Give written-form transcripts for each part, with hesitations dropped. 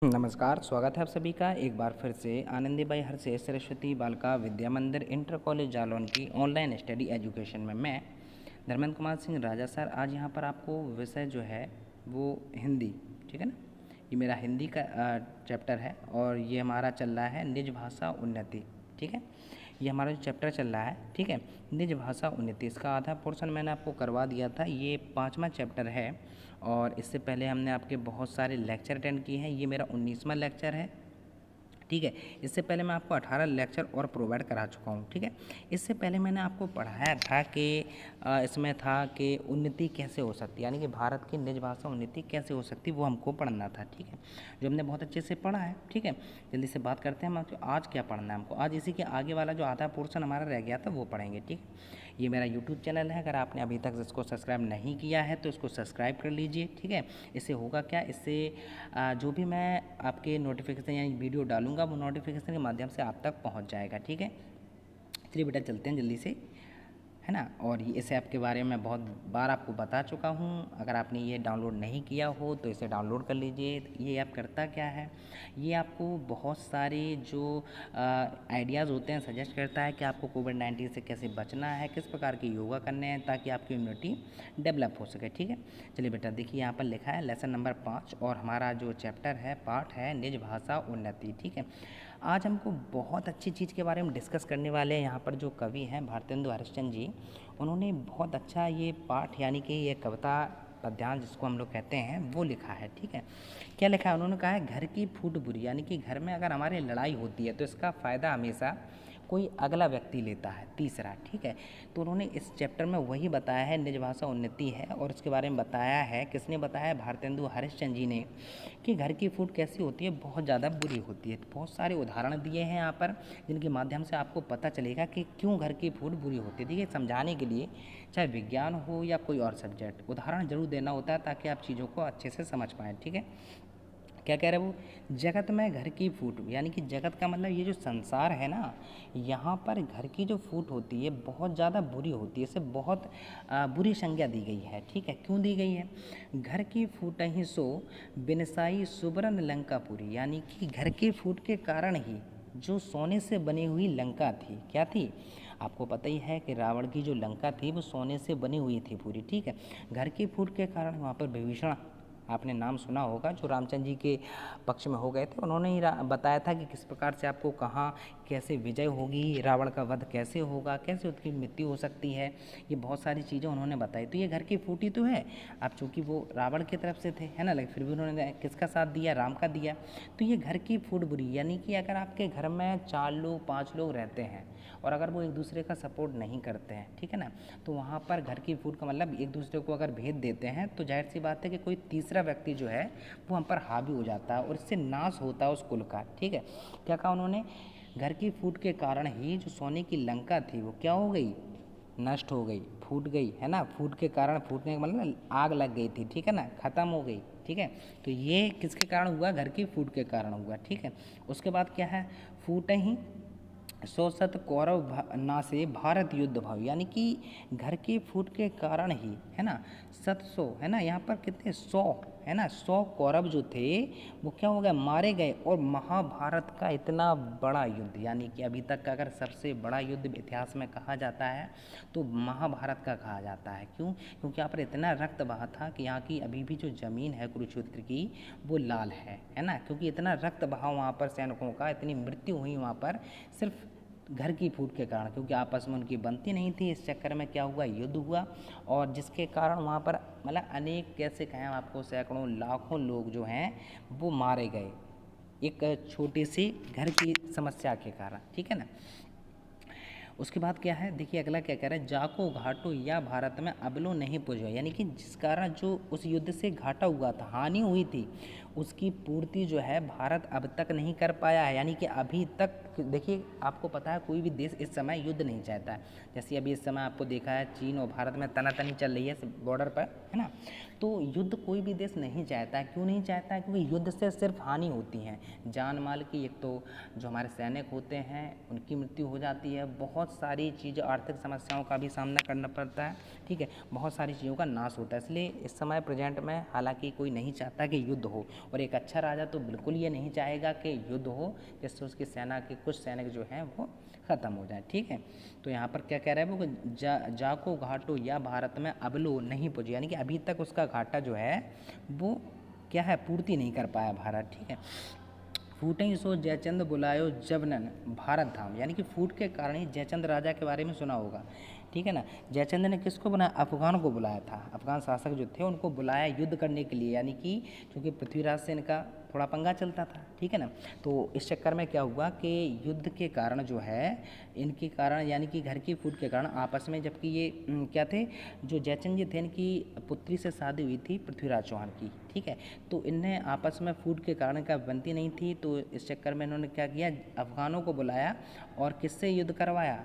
नमस्कार, स्वागत है आप सभी का एक बार फिर से आनंदीबाई हरसे सरस्वती बालिका विद्या मंदिर इंटर कॉलेज जालौन की ऑनलाइन स्टडी एजुकेशन में मैं धर्मेंद्र कुमार सिंह राजा सर आज यहाँ पर आपको विषय जो है वो हिंदी, ठीक है ना। ये मेरा हिंदी का चैप्टर है और ये हमारा चल रहा है निज भाषा उन्नति, ठीक है। ये हमारा जो चैप्टर चल रहा है, ठीक है, निज भाषा उन्नति, इसका आधा पोर्शन मैंने आपको करवा दिया था। ये 5वां चैप्टर है और इससे पहले हमने आपके बहुत सारे लेक्चर अटेंड किए हैं। ये मेरा 19वां लेक्चर है, ठीक है। इससे पहले मैं आपको 18 लेक्चर और प्रोवाइड करा चुका हूँ, ठीक है। इससे पहले मैंने आपको पढ़ाया था कि इसमें था कि उन्नति कैसे हो सकती है, यानी कि भारत की निज भाषा उन्नति कैसे हो सकती है, वो हमको पढ़ना था, ठीक है, जो हमने बहुत अच्छे से पढ़ा है, ठीक है। जल्दी से बात करते हैं हम आज क्या पढ़ना है हमको। आज इसी के आगे वाला जो आधा पोर्शन हमारा रह गया था वो पढ़ेंगे, ठीक है। ये मेरा यूट्यूब चैनल है, अगर आपने अभी तक इसको सब्सक्राइब नहीं किया है तो इसको सब्सक्राइब कर लीजिए, ठीक है। इससे होगा क्या, इससे जो भी मैं आपके नोटिफिकेशन यानी वीडियो डालूंगा वो नोटिफिकेशन के माध्यम से आप तक पहुंच जाएगा, ठीक है। चलिए बेटा चलते हैं जल्दी से, है ना। और इस ऐप के बारे में मैं बहुत बार आपको बता चुका हूँ। अगर आपने ये डाउनलोड नहीं किया हो तो इसे डाउनलोड कर लीजिए। ये ऐप करता क्या है, ये आपको बहुत सारे जो आइडियाज़ होते हैं सजेस्ट करता है कि आपको कोविड-19 से कैसे बचना है, किस प्रकार के योगा करने हैं ताकि आपकी इम्यूनिटी डेवलप हो सके, ठीक है। चलिए बेटा देखिए यहाँ पर लिखा है लेसन नंबर 5 और हमारा जो चैप्टर है पाठ है निज भाषा उन्नति, ठीक है। आज हमको बहुत अच्छी चीज़ के बारे में डिस्कस करने वाले हैं। यहाँ पर जो कवि हैं भारतेंदु हरिश्चंद्र जी, उन्होंने बहुत अच्छा ये पाठ यानी कि ये कविता पद्यांश जिसको हम लोग कहते हैं वो लिखा है, ठीक है। क्या लिखा है उन्होंने, कहा है घर की फूट बुरी, यानी कि घर में अगर हमारे लड़ाई होती है तो इसका फ़ायदा हमेशा कोई अगला व्यक्ति लेता है, तीसरा, ठीक है। तो उन्होंने इस चैप्टर में वही बताया है, निज भाषा उन्नति है और इसके बारे में बताया है, किसने बताया है, भारतेंदु हरिश्चंद्र जी ने, कि घर की फूट कैसी होती है, बहुत ज़्यादा बुरी होती है। बहुत सारे उदाहरण दिए हैं यहाँ पर जिनके माध्यम से आपको पता चलेगा कि क्यों घर की फूट बुरी होती है। देखिए समझाने के लिए चाहे विज्ञान हो या कोई और सब्जेक्ट, उदाहरण जरूर देना होता है ताकि आप चीज़ों को अच्छे से समझ पाएँ, ठीक है। क्या कह रहे हैं वो, जगत में घर की फूट, यानी कि जगत का मतलब ये जो संसार है ना, यहाँ पर घर की जो फूट होती है बहुत ज़्यादा बुरी होती है, इसे बहुत बुरी संज्ञा दी गई है, ठीक है। क्यों दी गई है, घर की फूट ही सो बिनसाई सुबरन लंकापुरी, यानी कि घर की फूट के कारण ही जो सोने से बनी हुई लंका थी, क्या थी, आपको पता ही है कि रावण की जो लंका थी वो सोने से बनी हुई थी पूरी, ठीक है। घर की फूट के कारण वहाँ पर विभीषण, आपने नाम सुना होगा, जो रामचंद्र जी के पक्ष में हो गए थे, उन्होंने ही बताया था कि किस प्रकार से आपको कहाँ कैसे विजय होगी, रावण का वध कैसे होगा, कैसे उसकी मृत्यु हो सकती है, ये बहुत सारी चीज़ें उन्होंने बताई। तो ये घर की फूटी तो है, अब चूँकि वो रावण की तरफ से थे, है ना, लेकिन फिर भी उन्होंने किसका साथ दिया, राम का दिया। तो ये घर की फूट बुरी, यानी कि अगर आपके घर में 4 लोग 5 लोग रहते हैं और अगर वो एक दूसरे का सपोर्ट नहीं करते हैं, ठीक है ना, तो वहाँ पर घर की फूट का मतलब एक दूसरे को अगर भेद देते हैं तो जाहिर सी बात है कि कोई तीसरा व्यक्ति जो है वो हम पर हावी हो जाता है और इससे नाश होता है उस कुल का, ठीक है। क्या कहा उन्होंने, घर की फूट के कारण ही जो सोने की लंका थी वो क्या हो गई, नष्ट हो गई, फूट गई, है ना। फूट के कारण, फूटने का मतलब आग लग गई थी, ठीक है ना, ख़त्म हो गई, ठीक है। तो ये किसके कारण हुआ, घर की फूट के कारण हुआ, ठीक है। उसके बाद क्या है, फूट ही सौ शत कौरव नासे भारत युद्ध भव, यानी कि घर के फूट के कारण ही, है ना, 700, है ना, यहाँ पर कितने 100, है ना, 100 कौरव जो थे वो क्या हो गए, मारे गए। और महाभारत का इतना बड़ा युद्ध, यानी कि अभी तक का अगर सबसे बड़ा युद्ध इतिहास में कहा जाता है तो महाभारत का कहा जाता है। क्यों, क्योंकि यहाँ पर इतना रक्त बहा था कि यहाँ की अभी भी जो ज़मीन है कुरुक्षेत्र की वो लाल है ना, क्योंकि इतना रक्त बहा वहाँ पर सैनिकों का, इतनी मृत्यु हुई वहाँ पर सिर्फ घर की फूट के कारण, क्योंकि आपस में उनकी बनती नहीं थी। इस चक्कर में क्या हुआ, युद्ध हुआ और जिसके कारण वहाँ पर मतलब अनेक, कैसे कहें आपको, सैकड़ों लाखों लोग जो हैं वो मारे गए एक छोटी सी घर की समस्या के कारण, ठीक है ना। उसके बाद क्या है, देखिए अगला क्या कह रहा है, जाको घाटो या भारत में अबलो नहीं पुजो, यानी कि जिस कारण जो उस युद्ध से घाटा हुआ था, हानि हुई थी, उसकी पूर्ति जो है भारत अब तक नहीं कर पाया है। यानी कि अभी तक देखिए, आपको पता है कोई भी देश इस समय युद्ध नहीं चाहता है। जैसे अभी इस समय आपको देखा है चीन और भारत में तनातनी चल रही है बॉर्डर पर, है ना। तो युद्ध कोई भी देश नहीं चाहता है। क्यों नहीं चाहता है, क्योंकि युद्ध से सिर्फ हानि होती है, जान माल की, एक तो जो हमारे सैनिक होते हैं उनकी मृत्यु हो जाती है, बहुत सारी चीज़, आर्थिक समस्याओं का भी सामना करना पड़ता है, ठीक है, बहुत सारी चीज़ों का नाश होता है। इसलिए इस समय प्रेजेंट में हालांकि कोई नहीं चाहता कि युद्ध हो, और एक अच्छा राजा तो बिल्कुल ये नहीं चाहेगा कि युद्ध हो जिससे उसकी सेना के कुछ सैनिक जो हैं वो ख़त्म हो जाए। ठीक है, तो यहाँ पर क्या कह रहा है वो कि जाको घाटो या भारत में अबलो नहीं पुजे, यानी कि अभी तक उसका घाटा जो है वो क्या है, पूर्ति नहीं कर पाया भारत। ठीक है, फूटें सो जयचंद बुलायो जबनन भारत धाम, यानी कि फूट के कारण ही जयचंद राजा के बारे में सुना होगा। ठीक है ना, जयचंद ने किसको बुलाया, अफगान को बुलाया था, अफगान शासक जो थे उनको बुलाया युद्ध करने के लिए, यानी कि क्योंकि पृथ्वीराज से इनका थोड़ा पंगा चलता था। ठीक है ना, तो इस चक्कर में क्या हुआ कि युद्ध के कारण जो है इनके कारण यानी कि घर की फूट के कारण आपस में, जबकि ये क्या थे, जो जयचंद जी थे इनकी पुत्री से शादी हुई थी पृथ्वीराज चौहान की। ठीक है, तो इन्हें आपस में फूट के कारण का बनती नहीं थी, तो इस चक्कर में इन्होंने क्या किया, अफगानों को बुलाया और किससे युद्ध करवाया,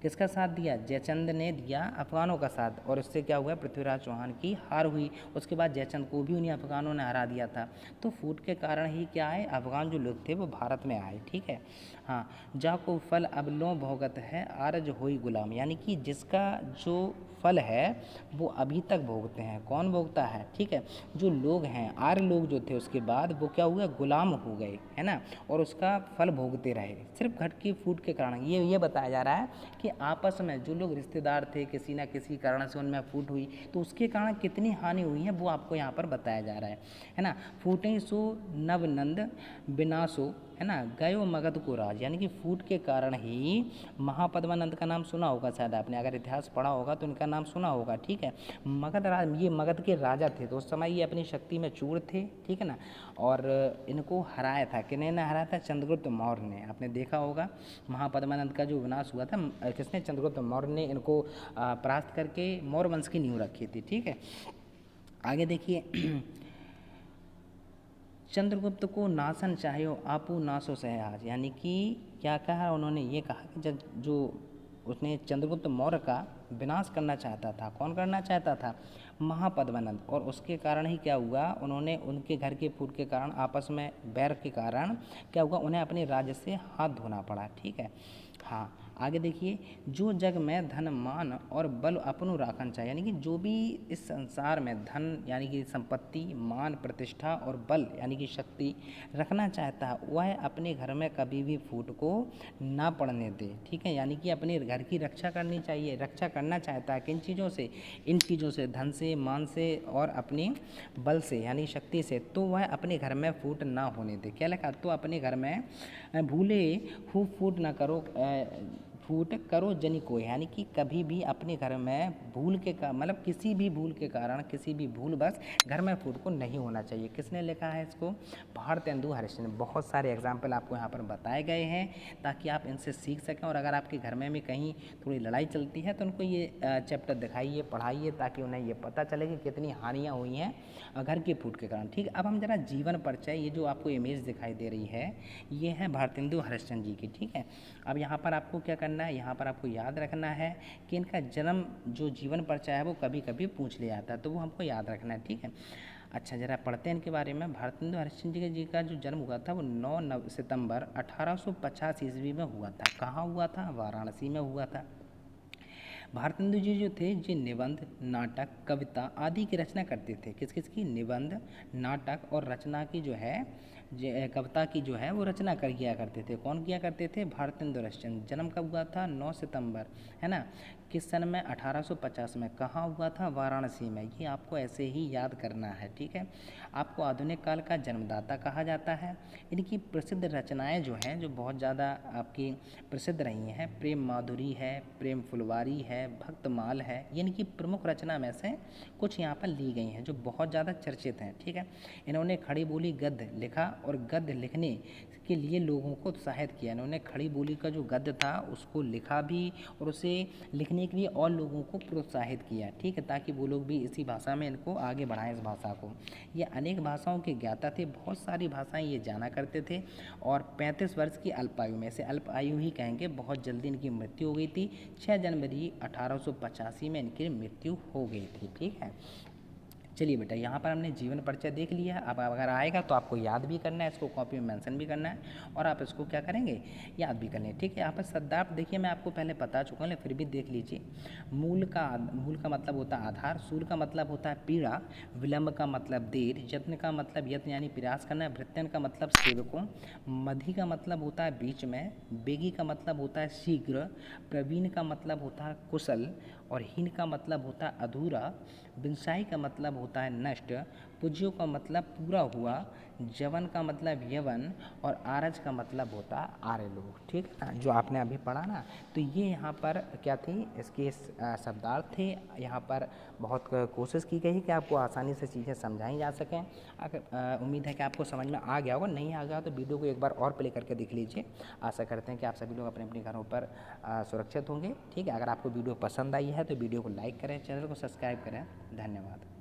किसका साथ दिया, जयचंद ने दिया अफगानों का साथ, और इससे क्या हुआ, पृथ्वीराज चौहान की हार हुई। उसके बाद जयचंद को भी उन्हीं अफगानों ने हरा दिया था। तो फूट के कारण ही क्या है, अफगान जो लोग थे वो भारत में आए। ठीक है, हाँ, जाको फल अब लो भोगत है आरज होई गुलाम, यानी कि जिसका जो फल है वो अभी तक भोगते हैं। कौन भोगता है, ठीक है, जो लोग हैं, आर्य लोग जो थे उसके बाद वो क्या हुआ, गुलाम हो गए, है ना, और उसका फल भोगते रहे सिर्फ घट की फूट के कारण। ये बताया जा रहा है कि आपस में जो लोग रिश्तेदार थे किसी ना किसी कारण से उनमें फूट हुई, तो उसके कारण कितनी हानि हुई है वो आपको यहाँ पर बताया जा रहा है ना। फूटें सो नवनंद विनाशो, है ना, गयो मगध को राज, यानी कि फूट के कारण ही महापद्मानंद का नाम सुना होगा शायद आपने, अगर इतिहास पढ़ा होगा तो इनका नाम सुना होगा। ठीक है, ये मगध के राजा थे, तो उस समय ये अपनी शक्ति में चूर थे। ठीक है ना, और इनको हराया था, किन्होंने ने हराया था, चंद्रगुप्त मौर्य ने। आपने देखा होगा महापद्मानंद का जो विनाश हुआ था, किसने, चंद्रगुप्त मौर्य ने इनको परास्त करके मौर्य वंश की नींव रखी थी। ठीक है, आगे देखिए, चंद्रगुप्त को नासन चाहियो आपू नासो सहज, यानी कि क्या कहा उन्होंने, ये कहा कि जब जो उसने चंद्रगुप्त मौर्य का विनाश करना चाहता था, कौन करना चाहता था, महापद्मानंद, और उसके कारण ही क्या हुआ, उन्होंने उनके घर के फूट के कारण आपस में बैर के कारण क्या हुआ, उन्हें अपने राज्य से हाथ धोना पड़ा। ठीक है, हाँ, आगे देखिए, जो जग में धन मान और बल अपनो राखन चाहिए, यानी कि जो भी इस संसार में धन यानी कि संपत्ति, मान, प्रतिष्ठा और बल यानी कि शक्ति रखना चाहता है, वह अपने घर में कभी भी फूट को ना पड़ने दे। ठीक है, यानी कि अपने घर की रक्षा करनी चाहिए, रक्षा करना चाहता है किन चीज़ों से, इन चीज़ों से, धन से, मान से और अपने बल से यानी शक्ति से, तो वह अपने घर में फूट ना होने दे। क्या लिखा, तो अपने घर में भूले खूब फूट ना करो, फूट करो जनी को, यानी कि कभी भी अपने घर में भूल के मतलब किसी भी भूल के कारण, किसी भी भूल बस घर में फूट को नहीं होना चाहिए। किसने लिखा है इसको, भारतेंदु हरिश्चंद्र। बहुत सारे एग्जाम्पल आपको यहाँ पर बताए गए हैं ताकि आप इनसे सीख सकें, और अगर आपके घर में भी कहीं थोड़ी लड़ाई चलती है तो उनको ये चैप्टर दिखाइए, पढ़ाइए, ताकि उन्हें ये पता चले कि कितनी हानियाँ हुई हैं घर के फूट के कारण। ठीक, अब हम जरा जीवन परिचय, ये जो आपको इमेज दिखाई दे रही है ये है भारतेंदु हरिश्चंद्र जी की। ठीक है, अब यहाँ पर आपको क्या करना है, यहाँ पर आपको याद रखना है कि इनका जन्म जो जीवन परिचय है वो कभी कभी पूछ लिया जाता है, तो वो हमको याद रखना है। ठीक है, अच्छा, जरा पढ़ते हैं इनके बारे में। भारतेंदु हरिश्चंद्र जी का जो जन्म हुआ था वो 9 सितंबर 1850 ईस्वी में हुआ था। कहाँ हुआ था, वाराणसी में हुआ था। भारतेंदु जी जो थे ये निबंध, नाटक, कविता आदि की रचना करते थे। किस किस की, निबंध, नाटक और रचना की जो है, कविता की जो है वो रचना कर किया करते थे। कौन किया करते थे, भारतेंदु हरिश्चंद्र। जन्म कब हुआ था, 9 सितंबर, है ना, किस सन में, 1850 में। कहाँ हुआ था, वाराणसी में। ये आपको ऐसे ही याद करना है। ठीक है, आपको आधुनिक काल का जन्मदाता कहा जाता है। इनकी प्रसिद्ध रचनाएं जो हैं, जो बहुत ज़्यादा आपकी प्रसिद्ध रही हैं, प्रेम माधुरी है, प्रेम फुलवारी है, भक्तमाल है, ये इनकी प्रमुख रचना में से कुछ यहाँ पर ली गई हैं जो बहुत ज़्यादा चर्चित हैं। ठीक है, इन्होंने खड़ी बोली गद्य लिखा और गद्य लिखने के लिए लोगों को उत्साहित किया। इन्होंने खड़ी बोली का जो गद्य था उसको लिखा भी और उसे लिखने के लिए और लोगों को प्रोत्साहित किया। ठीक है, ताकि वो लोग भी इसी भाषा में इनको आगे बढ़ाएं, इस भाषा को। ये अनेक भाषाओं के ज्ञाता थे, बहुत सारी भाषाएं ये जाना करते थे, और 35 वर्ष की अल्पायु में से, अल्पायु ही कहेंगे, बहुत जल्दी इनकी मृत्यु हो गई थी। 6 जनवरी 1885 में इनकी मृत्यु हो गई थी। ठीक है, चलिए बेटा, यहाँ पर हमने जीवन परिचय देख लिया है। अब अगर आएगा तो आपको याद भी करना है, इसको कॉपी में मेंशन भी करना है और आप इसको क्या करेंगे, याद भी करनी है। ठीक है, यहाँ पर शब्दार्थ देखिए मैं आपको पहले बता चुका हूँ, फिर भी देख लीजिए। मूल का मतलब होता है आधार, सूल का मतलब होता है पीड़ा, विलंब का मतलब देर, यत्न का मतलब यत्न यानी प्रयास करना, भृत्यन का मतलब सेवकों, मधि का मतलब होता है बीच में, बेगी का मतलब होता है शीघ्र, प्रवीण का मतलब होता है कुशल और हीन का मतलब होता है अधूरा, विंसाई का मतलब होता है नष्ट, पूज्यो का मतलब पूरा हुआ, जवन का मतलब यवन और आरज का मतलब होता है आर्य लोग। ठीक है ना, जो आपने अभी पढ़ा ना, तो ये यहाँ पर क्या थी, इसके शब्दार्थ थे। यहाँ पर बहुत कोशिश की गई कि आपको आसानी से चीज़ें समझाई जा सकें। अगर उम्मीद है कि आपको समझ में आ गया होगा, नहीं आ गया तो वीडियो को एक बार और प्ले करके देख लीजिए। आशा करते हैं कि आप सभी लोग अपने अपने घरों पर सुरक्षित होंगे। ठीक है, अगर आपको वीडियो पसंद आई है तो वीडियो को लाइक करें, चैनल को सब्सक्राइब करें। धन्यवाद।